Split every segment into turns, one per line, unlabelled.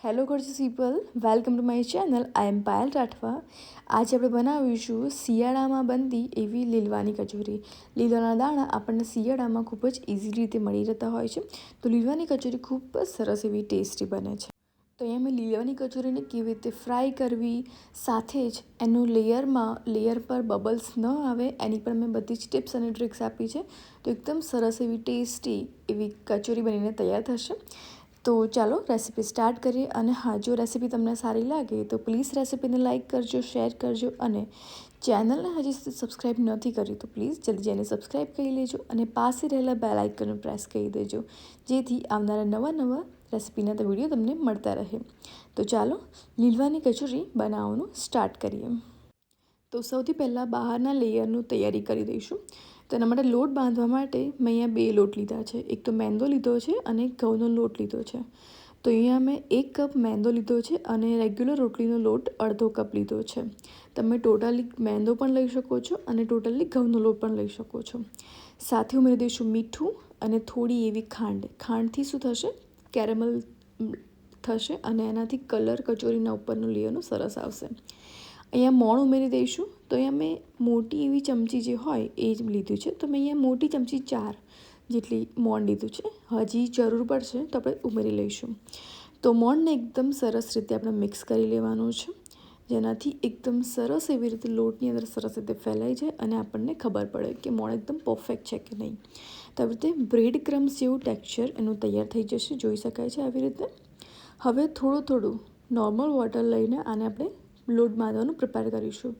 Hello gorgeous people, welcome to my channel. I am Payal Rathwa. આજે આપણે બનાવીશું શિયાળામાં બનતી એવી લીલવાની કચોરી. લીલવાના દાણા આપણને શિયાળામાં ખૂબ જ ઇઝી રીતે મળી રહેતા હોય છે, તો લીલવાની કચોરી ખૂબ જ સરસ એવી ટેસ્ટી બને છે. તો અહીંયા મેં લીલવાની કચોરીને કેવી રીતે ફ્રાય કરવી, સાથે જ એનું લેયર પર બબલ્સ ન આવે એની પર મેં બધી જ ટિપ્સ અને ટ્રિક્સ આપી છે. તો એકદમ સરસ એવી ટેસ્ટી એવી કચોરી બનીને તૈયાર થશે. તો ચાલો રેસીપી સ્ટાર્ટ કરીએ. અને હા, જો રેસીપી તમને સારી લાગે તો પ્લીઝ રેસીપીને લાઇક કરજો, શેર કરજો, અને ચેનલને હજી સુધી સબસ્ક્રાઈબ નથી કરી તો પ્લીઝ જલ્દી જઈને સબસ્ક્રાઈબ કરી લેજો અને પાસે રહેલા બેલ આઇકન પ્રેસ કરી દેજો, જેથી આવનારા નવા રેસીપીના તો વિડીયો તમને મળતા રહે. તો ચાલો લીલવાની કચોરી બનાવવાનું સ્ટાર્ટ કરીએ. તો સૌથી પહેલાં બહારના લેયરનું તૈયારી કરી દઈશું. તો એના માટે લોટ બાંધવા માટે મેં અહીંયા 2 લોટ લીધા છે. એક તો મેંદો લીધો છે અને એક ઘઉંનો લોટ લીધો છે. તો અહીંયા મેં 1 કપ મેંદો લીધો છે અને રેગ્યુલર રોટલીનો લોટ અડધો કપ લીધો છે. તમે ટોટલી મેંદો પણ લઈ શકો છો અને ટોટલી ઘઉંનો લોટ પણ લઈ શકો છો. સાથે ઉમેરી દઈશું મીઠું અને થોડી એવી ખાંડ. ખાંડથી શું થશે, કેરેમલ થશે અને એનાથી કલર કચોરીના ઉપરનો લેયરનો સરસ આવશે. અહીંયા મોણ ઉમેરી દઈશું. તો અહીંયા મેં મોટી એવી ચમચી જે હોય એ જ લીધું છે. તો મેં અહીંયા મોટી ચમચી 4 જેટલી મોણ લીધું છે. હજી જરૂર પડશે તો આપણે ઉમેરી લઈશું. તો મોણને એકદમ સરસ રીતે આપણે મિક્સ કરી લેવાનું છે, જેનાથી એકદમ સરસ એવી રીતે લોટની અંદર સરસ રીતે ફેલાઈ જાય અને આપણને ખબર પડે કે મોણ એકદમ પરફેક્ટ છે કે નહીં. તો આવી રીતે બ્રેડ ક્રમ્સ જેવું ટેક્સચર એનું તૈયાર થઈ જશે, જોઈ શકાય છે આવી રીતે. હવે થોડું નોર્મલ વોટર લઈને આને આપણે લોટ બાંધવાનું પ્રિપેર કરીશું.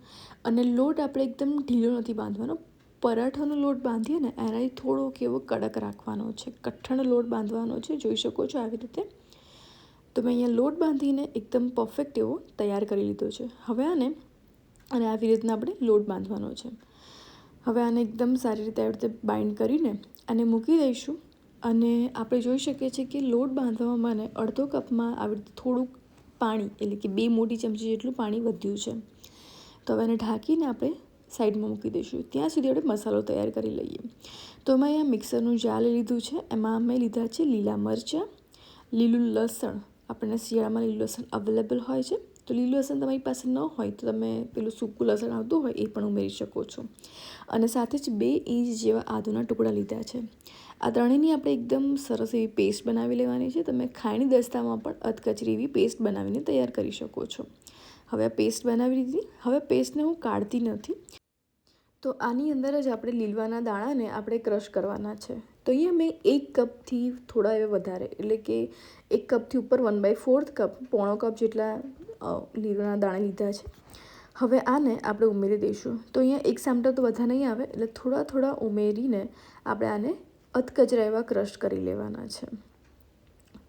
અને લોટ આપણે એકદમ ઢીલો નથી બાંધવાનો. પરાઠાનો લોટ બાંધીએ ને એનાથી થોડોક એવો કડક રાખવાનો છે, કઠણ લોટ બાંધવાનો છે, જોઈ શકો છો આવી રીતે. તો મેં અહીંયા લોટ બાંધીને એકદમ પરફેક્ટ એવો તૈયાર કરી લીધો છે. હવે આને આવી રીતના આપણે લોટ બાંધવાનો છે. હવે આને એકદમ સારી રીતે આવી રીતે બાઇન્ડ કરીને આને મૂકી દઈશું. અને આપણે જોઈ શકીએ છીએ કે લોટ બાંધવામાં મને અડધો કપમાં આવી રીતે થોડુંક પાણી, એટલે કે 2 મોટી ચમચી જેટલું પાણી વધ્યું છે. તો હવે એને ઢાંકીને આપણે સાઈડમાં મૂકી દઈશું. ત્યાં સુધી આપણે મસાલો તૈયાર કરી લઈએ. તો મેં અહીંયા મિક્સરનું જાર લીધું છે. એમાં મેં લીધા છે લીલા મરચાં, લીલું લસણ. આપણને શિયાળામાં લીલું લસણ અવેલેબલ હોય છે. તો લીલું લસણ તમારી પાસે ન હોય તો તમે પેલું સૂકું લસણ આવતું હોય એ પણ ઉમેરી શકો છો. અને સાથે જ 2 ઇંચ જેવા આદુના ટુકડા લીધા છે. આ ત્રણેયની આપણે એકદમ સરસ એવી પેસ્ટ બનાવી લેવાની છે. તમે ખાયણી દસ્તામાં પણ અધકચરી એવી પેસ્ટ બનાવીને તૈયાર કરી શકો છો. હવે આ પેસ્ટ બનાવી લીધી. હવે પેસ્ટને હું કાઢતી નથી. તો આની અંદર જ આપણે લીલવાના દાણાને આપણે ક્રશ કરવાના છે. તો અહીંયા મેં 1 કપથી થોડા એવા વધારે, એટલે કે 1 કપથી ઉપર 1/4 કપ, પોણો કપ જેટલા લીલવાના દાણા લીધા છે. હવે આને આપણે ઉમેરી દઈશું. તો અહીંયા એક સામટા તો બધા નહીં આવે, એટલે થોડા ઉમેરીને આપણે આને અધકચરા એવા ક્રશ કરી લેવાના છે.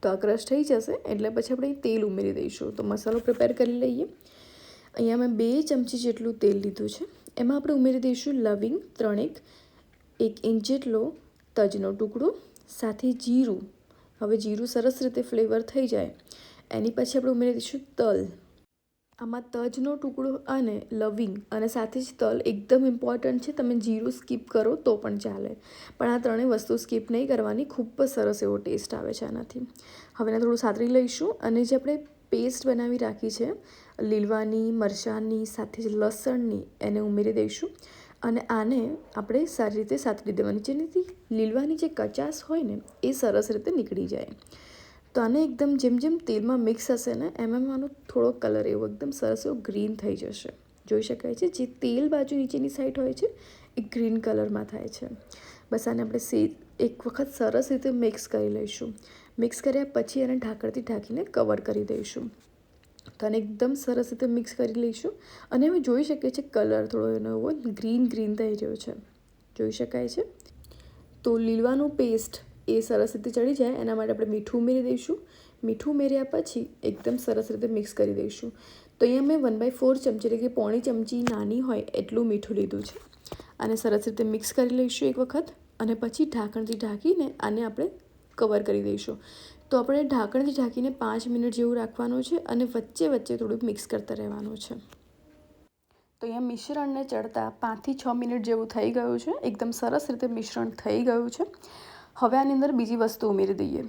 તો આ ક્રશ થઈ જશે એટલે પછી આપણે તેલ ઉમેરી દઈશું. તો મસાલો પ્રિપેર કરી લઈએ. અહીંયા મેં 2 ચમચી જેટલું તેલ લીધું છે. એમાં આપણે ઉમેરી દઈશું લવિંગ 3, 1 ઇંચ જેટલો તજનો ટુકડો, સાથે જીરું. હવે જીરું સરસ રીતે ફ્લેવર થઈ જાય એની પછી આપણે ઉમેરી દઈશું તલ. આમાં તજનો ટુકડો અને લવિંગ અને સાથે જ તલ એકદમ ઇમ્પોર્ટન્ટ છે. તમે જીરું સ્કીપ કરો તો પણ ચાલે, પણ આ ત્રણેય વસ્તુ સ્કીપ નહીં કરવાની. ખૂબ જ સરસ એવો ટેસ્ટ આવે છે આનાથી. હવે એને થોડું સાતરી લઈશું અને જે આપણે પેસ્ટ બનાવી રાખી છે લીલવાની, મરચાંની, સાથે જ લસણની, એને ઉમેરી દઈશું. અને આને આપણે સારી રીતે સાતરી દેવાની, જેનાથી લીલવાની જે કચાશ હોય ને એ સરસ રીતે નીકળી જાય. તો આને એકદમ જેમ તેલમાં મિક્સ હશે ને એમ આનો થોડો કલર એવો એકદમ સરસ એવો ગ્રીન થઈ જશે, જોઈ શકાય છે. જે તેલ બાજુ નીચેની સાઈડ હોય છે એ ગ્રીન કલરમાં થાય છે. બસ આને આપણે એક વખત સરસ રીતે મિક્સ કરી લઈશું. મિક્સ કર્યા પછી એને ઢાંકણથી ઢાંકીને કવર કરી દઈશું. તો આને એકદમ સરસ રીતે મિક્સ કરી લઈશું. અને હવે જોઈ શકીએ છીએ કલર થોડો એનો એવો ગ્રીન થઈ રહ્યો છે, જોઈ શકાય છે. તો લીલવાનું પેસ્ટ એ સરસ રીતે ચડી જાય એના માટે આપણે મીઠું ઉમેરી દઈશું. મીઠું ઉમેર્યા પછી એકદમ સરસ રીતે મિક્સ કરી દઈશું. તો અહીંયા મેં 1/4 ચમચી, એટલે કે પોણી ચમચી નાની હોય એટલું મીઠું લીધું છે. આને સરસ રીતે મિક્સ કરી લઈશું એક વખત અને પછી ઢાંકણથી ઢાંકીને આને આપણે કવર કરી દઈશું. તો આપણે ઢાંકણથી ઢાંકીને 5 મિનિટ જેવું રાખવાનું છે અને વચ્ચે થોડુંક મિક્સ કરતા રહેવાનું છે. તો અહીંયા મિશ્રણને ચડતા 5 થી 6 મિનિટ જેવું થઈ ગયું છે. એકદમ સરસ રીતે મિશ્રણ થઈ ગયું છે. હવે આની અંદર બીજી વસ્તુ ઉમેરી દઈએ.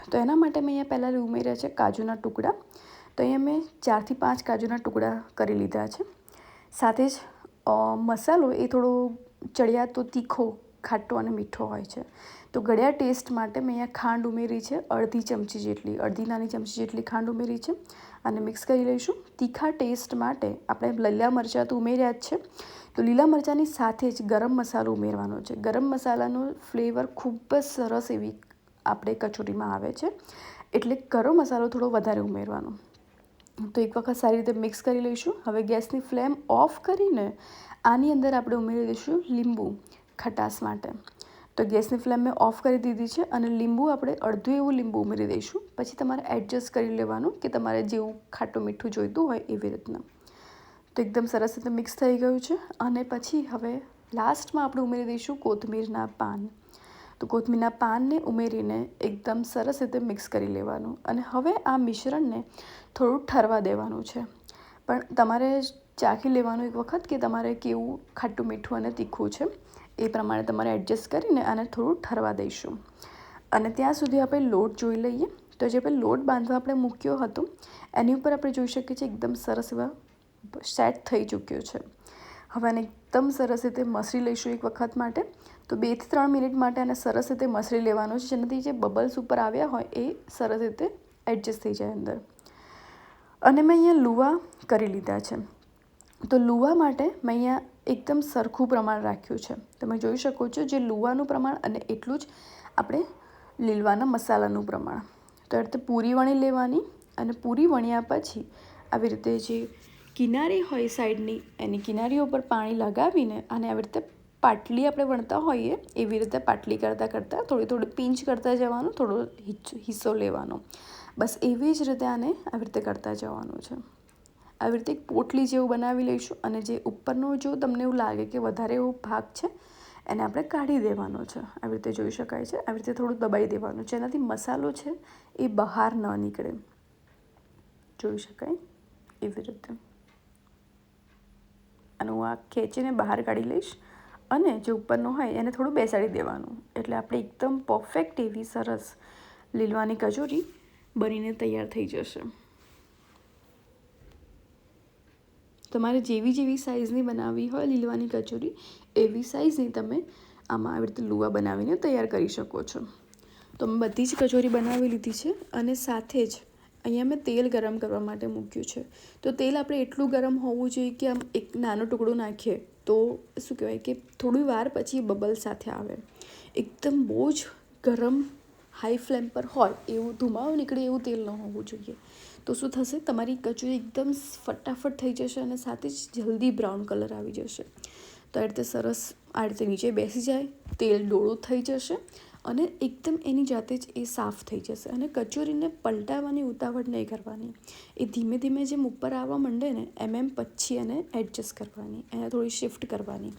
તો એના માટે મેં અહીંયા પહેલાં ઉમેર્યા છે કાજુના ટુકડા. તો અહીંયા મેં 4 થી 5 કાજુના ટુકડા કરી લીધા છે. સાથે જ મસાલો એ થોડો ચડિયાતો, તીખો, ખાટો અને મીઠો હોય છે. તો ગળ્યા ટેસ્ટ માટે મેં અહીંયા ખાંડ ઉમેરી છે, અડધી નાની ચમચી જેટલી ખાંડ ઉમેરી છે અને મિક્સ કરી લઈશું. તીખા ટેસ્ટ માટે આપણે લીલા મરચાં તો ઉમેર્યા જ છે. તો લીલા મરચાંની સાથે જ ગરમ મસાલો ઉમેરવાનો છે. ગરમ મસાલાનો ફ્લેવર ખૂબ જ સરસ એવી આપણે કચોરીમાં આવે છે, એટલે ગરમ મસાલો થોડો વધારે ઉમેરવાનો. તો એક વખત સારી રીતે મિક્સ કરી લઈશું. હવે ગેસની ફ્લેમ ઓફ કરીને આની અંદર આપણે ઉમેરી દઈશું લીંબુ ખટાશ માટે. તો ગેસની ફ્લેમ મેં ઓફ કરી દીધી છે અને લીંબુ આપણે અડધું એવું લીંબુ ઉમેરી દઈશું. પછી તમારે એડજસ્ટ કરી લેવાનું કે તમારે જેવું ખાટું મીઠું જોઈતું હોય એવી રીતના. તો એકદમ સરસ રીતે મિક્સ થઈ ગયું છે અને પછી હવે લાસ્ટમાં આપણે ઉમેરી દઈશું કોથમીરના પાન. તો કોથમીરના પાનને ઉમેરીને એકદમ સરસ રીતે મિક્સ કરી લેવાનું અને હવે આ મિશ્રણને થોડું ઠરવા દેવાનું છે. પણ તમારે ચાખી લેવાનું એક વખત કે તમારે કેવું ખાટું મીઠું અને તીખું છે, એ પ્રમાણે તમારે એડજસ્ટ કરીને આને થોડું ઠરવા દઈશું. અને ત્યાં સુધી આપણે લોટ જોઈ લઈએ. તો જે આપણે લોટ બાંધવા આપણે મૂક્યો હતો એની ઉપર આપણે જોઈ શકીએ છીએ એકદમ સરસ એવા સેટ થઈ ચૂક્યો છે. હવે આને એકદમ સરસ રીતે મસળી લઈશું એક વખત માટે. તો 2 થી 3 મિનિટ માટે આને સરસ રીતે મસળી લેવાનું છે, જેનાથી જે બબલ્સ ઉપર આવ્યા હોય એ સરસ રીતે એડજસ્ટ થઈ જાય અંદર. અને મેં અહીંયા લુવા કરી લીધા છે. તો લુવા માટે મેં અહીંયા એકદમ સરખું પ્રમાણ રાખ્યું છે. તમે જોઈ શકો છો જે લુવાનું પ્રમાણ અને એટલું જ આપણે લીલવાના મસાલાનું પ્રમાણ. તો એ રીતે પૂરી વણી લેવાની અને પૂરી વણ્યા પછી આવી રીતે જે કિનારી હોય સાઈડની એની કિનારીઓ પર પાણી લગાવીને અને આવી રીતે પાટલી આપણે વણતા હોઈએ એવી રીતે પાટલી કરતાં થોડી પિંચ કરતા જવાનું, થોડો હિસ્સો લેવાનો. બસ એવી જ રીતે આને આવી રીતે કરતા જવાનું છે. આવી રીતે એક પોટલી જેવું બનાવી લઈશું અને જે ઉપરનો જો તમને એવું લાગે કે વધારે એવો ભાગ છે એને આપણે કાઢી દેવાનો છે. આવી રીતે જોઈ શકાય છે. આવી રીતે થોડું દબાઈ દેવાનું છે, એનાથી મસાલો છે એ બહાર ન નીકળે. જોઈ શકાય એવી રીતે. અને હું આ ખેંચીને બહાર કાઢી લઈશ અને જે ઉપરનો હોય એને થોડું બેસાડી દેવાનું. એટલે આપણે એકદમ પરફેક્ટ એવી સરસ લીલવાની કચોરી બનીને તૈયાર થઈ જશે. તમારે જેવી સાઇઝની બનાવવી હોય લીલવાની કચોરી એવી સાઇઝની તમે આમાં આવી રીતે લુવા બનાવીને તૈયાર કરી શકો છો. તો મેં બધી જ કચોરી બનાવી લીધી છે અને સાથે જ અહીંયા મેં તેલ ગરમ કરવા માટે મૂક્યું છે. તો તેલ આપણે એટલું ગરમ હોવું જોઈએ કે આમ એક નાનો ટુકડો નાખીએ તો શું કહેવાય કે થોડી વાર પછી બબલ સાથે આવે. એકદમ બહુ જ ગરમ હાઈ ફ્લેમ પર હોય એવું ધુમાડો નીકળે એવું તેલ ન હોવું જોઈએ. તો શું થશે, તમારી કચોરી એકદમ ફટાફટ થઈ જશે અને સાથે જ જલ્દી બ્રાઉન કલર આવી જશે. તો આ રીતે સરસ આ રીતે નીચે બેસી જાય, તેલ ડોળું થઈ જશે અને એકદમ એની જાતે જ એ સાફ થઈ જશે. અને કચોરીને પલટાવવાની ઉતાવળ નહીં કરવાની. એ ધીમે ધીમે જેમ ઉપર આવવા માંડે ને એમ પછી એને એડજસ્ટ કરવાની, એને થોડી શિફ્ટ કરવાની.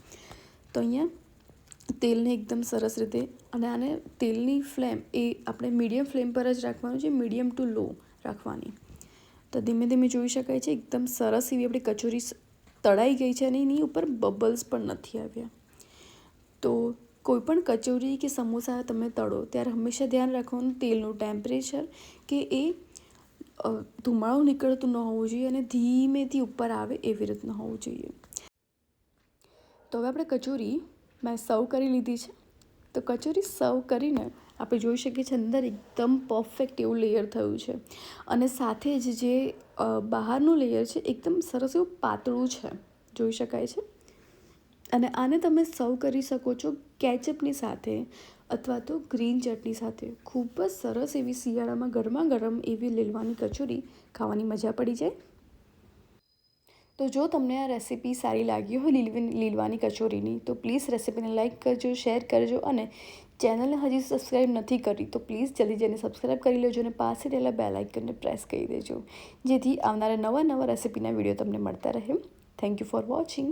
તો અહીંયા તેલને એકદમ સરસ રીતે અને આને તેલની ફ્લેમ એ આપણે મીડિયમ ફ્લેમ પર જ રાખવાનું છે, મીડિયમ ટુ લો રાખવાની. તો ધીમે ધીમે જોઈ શકાય છે એકદમ સરસ એવી આપણી કચોરી તળાઈ ગઈ છે અને એની ઉપર બબલ્સ પણ નથી આવ્યા. તો કોઈપણ કચોરી કે સમોસા તમે તળો ત્યારે હંમેશા ધ્યાન રાખવાનું તેલનું ટેમ્પરેચર કે એ ધુમાડો નીકળતું ન હોવું જોઈએ અને ધીમેથી ઉપર આવે એવી રીતના હોવું જોઈએ. તો હવે આપણે કચોરી મેં સર્વ કરી લીધી છે. તો કચોરી સર્વ કરીને આપણે જોઈ શકીએ છીએ અંદર એકદમ પરફેક્ટ એવું લેયર થયું છે અને સાથે જ જે બહારનું લેયર છે એકદમ સરસ એવું પાતળું છે, જોઈ શકાય છે. અને આને તમે સર્વ કરી શકો છો કેચઅપની સાથે અથવા તો ગ્રીન ચટણી સાથે. ખૂબ જ સરસ એવી શિયાળામાં ગરમા ગરમ એવી લીલવાની કચોરી ખાવાની મજા પડી જાય. તો જો તમને આ રેસીપી સારી લાગી હોય લીલવાની કચોરીની તો પ્લીઝ રેસીપીને લાઇક કરજો, શેર કરજો અને ચેનલને હજી સબસ્ક્રાઈબ નથી કરી તો પ્લીઝ જલ્દી જઈને સબસ્ક્રાઈબ કરી લેજો અને પાસે રહેલા બેલ આઇકનને પ્રેસ કરી દેજો, જેથી આવનારા નવા રેસીપીના વિડીયો તમને મળતા રહે. Thank you for watching.